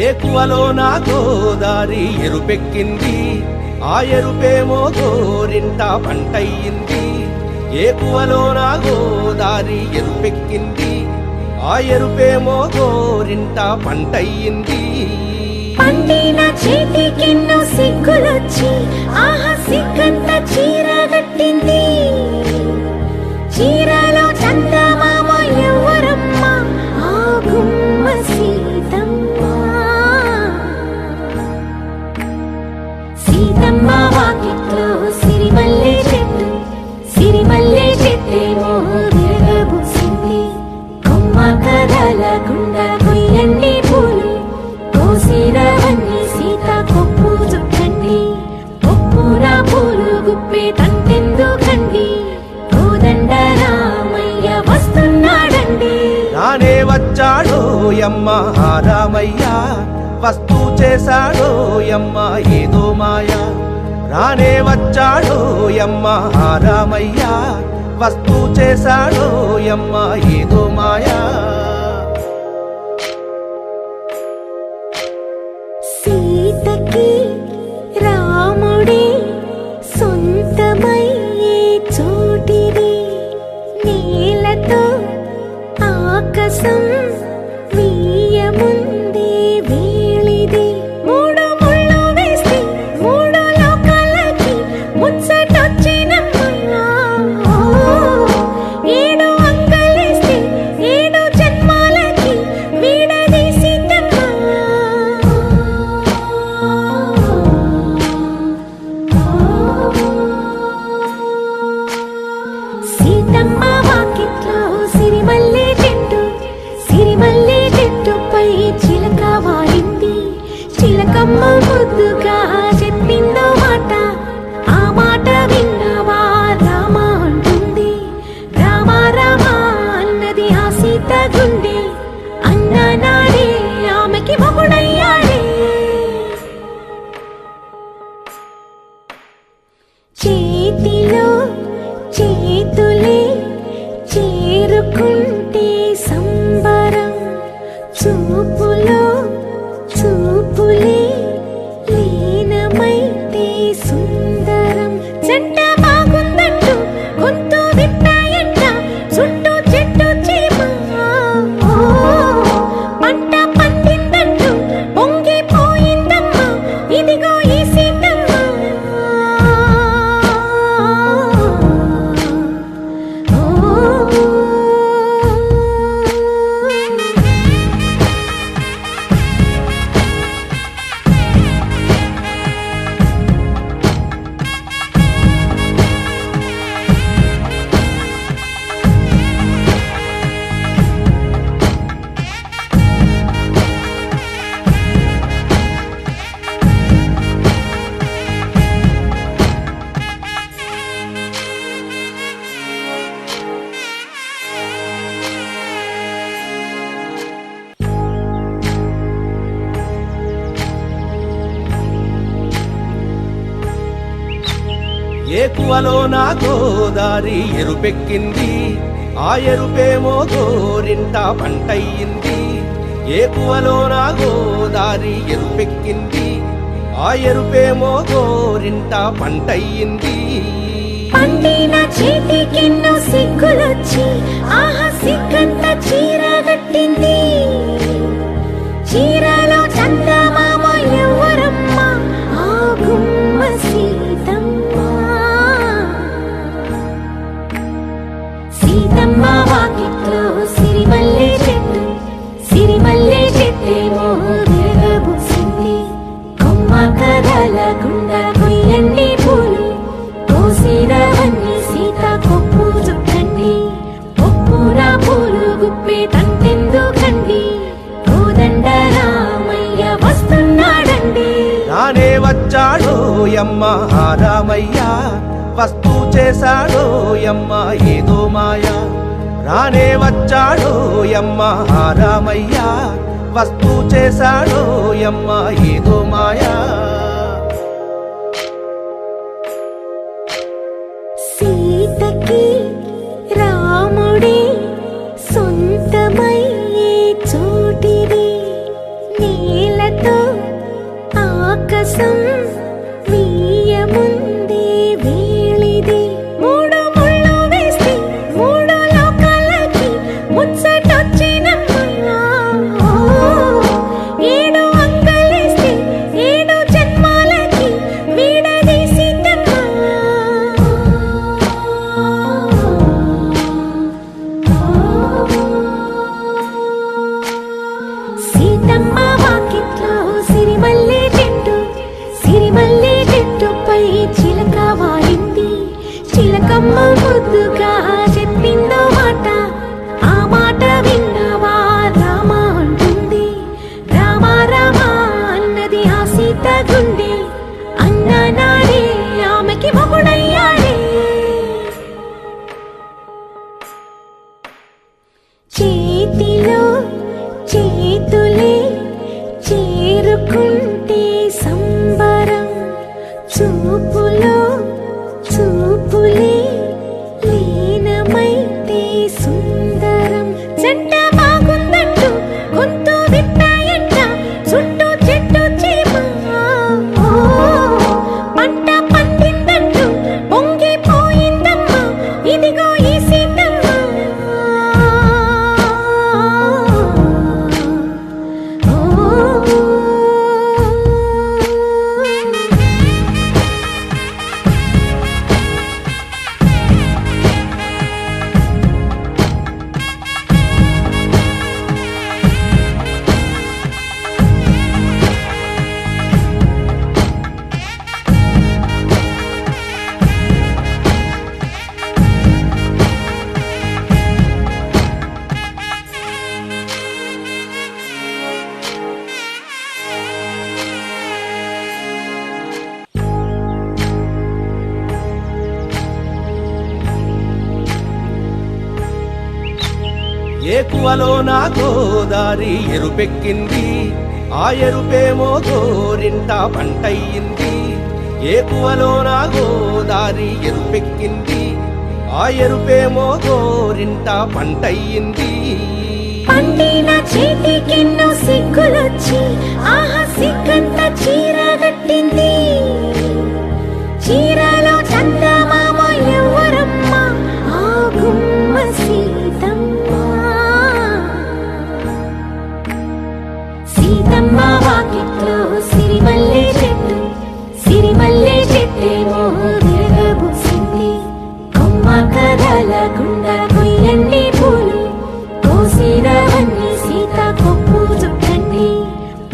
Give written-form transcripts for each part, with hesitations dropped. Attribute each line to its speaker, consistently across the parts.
Speaker 1: ఏకువలో నా గోదారి ఎరుపెక్కింది, ఆ ఎరుపేమో గోరింట పంటయ్యింది. ఏకువలో నా గోదారి ఎరుపెక్కింది, ఆ ఎరుపేమో గోరింట పంటయ్యింది.
Speaker 2: పండిన చేతికెన్నో సిగ్గులొచ్చి ఆహా సిగ్గంత చీరగట్టింది. చీరలో చందమామ ఎవరమ్మ, ఆ గుమ్మ సీతమ్మ. సీతమ్మ వాకిట్లో సిరిమల్లె చెట్టు, సిరిమల్లె చెట్టేమో విరగబూసింది. కొమ్మ కదలకుండా కొయ్యండి పూలు, కోసిరవన్నీ సీత కొప్పు చుట్టండి. కొప్పున పూలు గుప్పే తంతెందుకండి, కోదండ రామయ్య వస్తున్నాడండి.
Speaker 1: రానే వచ్చాడో యమ్మ రామయ్య, వస్తూ చేశాడో యమ్మ ఏదో మాయ. రానే వచ్చాడో యమ్మ రామయ్య, వస్తూ చేశాడో యమ్మ ఏదో మాయా.
Speaker 2: సీతకి రాముడే సొంతమయ్యే చోటిది, నేలతో ఆకాశం వీయముందే వేళిది. మూడు ముళ్ళు వేస్తే మూడు లోకాలకి ముచ్చటొచ్చినమ్మా. ఏడు అంగలేస్తే ఏడు జన్మాలకి వీడదీసిద్దమ్మా. సీతమ్మ వాకిట్లో సిరిమల్లె చెట్టు, సిరిమల్లె చెట్టుపై చిలక వాలింది. చిలకమ్మ ముద్దుగా చెప్పిందో మాట, ఆ మాట విన్నవా రామ అంటుంది. రామ రామ అన్నది ఆ సీత గుండె, అన్న నాడే ఆమెకి మొగుడయ్యాడే. చేతిలో చేతులే చేరుకుంటే సంబరం, చూపులో చూపులే లీనమైతే సుందరం. జంట బాగుందంటూ గొంతు విప్పాయంట చుట్టూ చెట్టు చీమ. పంట పండిందంటూ పొంగిపోయిందమ్మా, ఇదిగో ఈ సీతమ్మ.
Speaker 1: ఏకువలో నా గోదారి ఎరుపెక్కింది, ఆ ఎరుపేమో గోరింట పంటయ్యింది. ఏకువలో నా గోదారి ఎరుపెక్కింది, ఆ ఎరుపేమో గోరింట పంటయ్యింది.
Speaker 2: పండిన చేతికెన్నో సిగ్గులొచ్చి ఆహా సిగ్గంత చీరగట్టింది. చీరలో చందమామ ఎవరమ్మ, ఆ గుమ్మ సీతమ్మ. సీతమ్మ వాకిట్లో సిరిమల్లె చెట్టు, సిరిమల్లె చెట్టేమో విరగబూసింది. కొమ్మ కదలకుండా కొయ్యండి పూలు, కోసిరవన్నీ సీత కొప్పు చుట్టండి. కొప్పున పూలు గుప్పే తంతెందుకండి, కోదండ రామయ్య వస్తున్నాడండి.
Speaker 1: రానే వచ్చాడో యమ్మ రామయ్య, వస్తూ చేశాడో యమ్మ ఏదో మాయా. రానే వచ్చాడో యమ్మ రామయ్య, వస్తూ చేశాడో యమ్మ ఏదో మాయా.
Speaker 2: సీతకి రాముడే సొంతమయ్యే చోటిది, నేల ముద్దుగా చెప్పిందో మాట, ఆ మాట విన్నవా రామ అంటుంది. రామ రామ అన్నది ఆ సీత గుండె, అన్న నాడే ఆమెకి మొగుడయ్యాడే. చేతిలో చేతులే చేరుకుంటే సంబరం, చూపులో చూపులే లీనమైతే సుందరం. జంట బాగుందంటూ గొంతు విప్పాయంట చుట్టూ చెట్టు చీమ, పంట పండిందంటూ పొంగిపోయిందమ్మా ఇదిగో ఈ సీతమ్మ.
Speaker 1: ఏకువలో నా గోదారి ఎరుపెక్కింది, ఆ ఎరుపేమో గోరింట పంటయ్యింది. ఏకువలో నా గోదారి ఎరుపెక్కింది, ఆ ఎరుపేమో గోరింట పంటయ్యింది.
Speaker 2: పండిన చేతికెన్నో సిగ్గులొచ్చి ఆహా సిగ్గంత చీర కట్టింది. చీరలో చందమామ ఎవరమ్మ, ఆ గుమ్మ సీతమ్మ. సీతమ్మ వాకిట్లో సిరిమల్లె చెట్టు, సిరిమల్లె చెట్టేమో విరగబూసింది. కొమ్మ కదలకుండా కొయ్యండి పూలు, కోసినవన్నీ సీత కొప్పు చుట్టండి.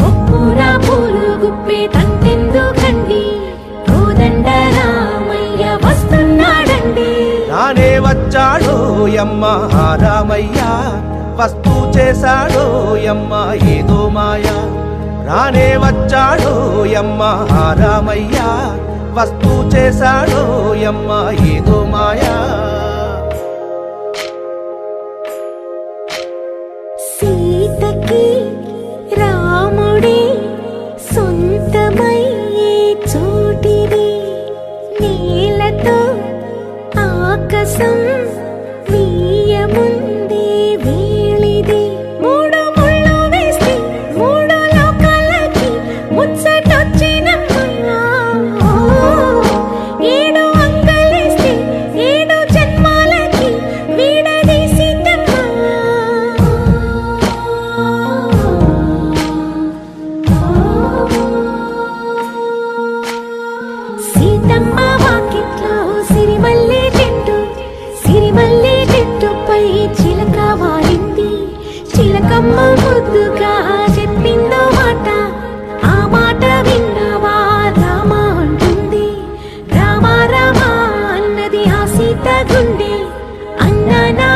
Speaker 2: కొప్పున పూలు గుప్పే తంతెందుకండి, కోదండ రామయ్య వస్తున్నాడండి.
Speaker 1: రానే వచ్చాడో యమ్మ రామయ్య, వస్తూ చేశాడో యమ్మ ఏదో మాయ. రానే వచ్చాడో యమ్మ రామయ్య, వస్తూ చేశాడో యమ్మ ఏదో మాయా.
Speaker 2: సీతకి రాముడే సొంతమయ్యే చోటిది, నేలతో ఆకాశం వీయముందే వేళిది. మూడు ముళ్ళు వేస్తే మూడు లోకాలకి ముచ్చటొచ్చినమ్మా, ఏడు అంగలేస్తే ఏడు జన్మాలకి వీడది సీతమ్మ. సీతమ్మ వాకిట్లో సిరిమల్లె చెట్టు, సిరిమల్లె చెట్టుపై చిలక వాలింది. చిలకమ్మ ముద్దుగా చెప్పిందో మాట, ఆ మాట విన్నవా రామ అంటుంది. రామ రామ అన్నది ఆ సీత గుండె, అన్న నా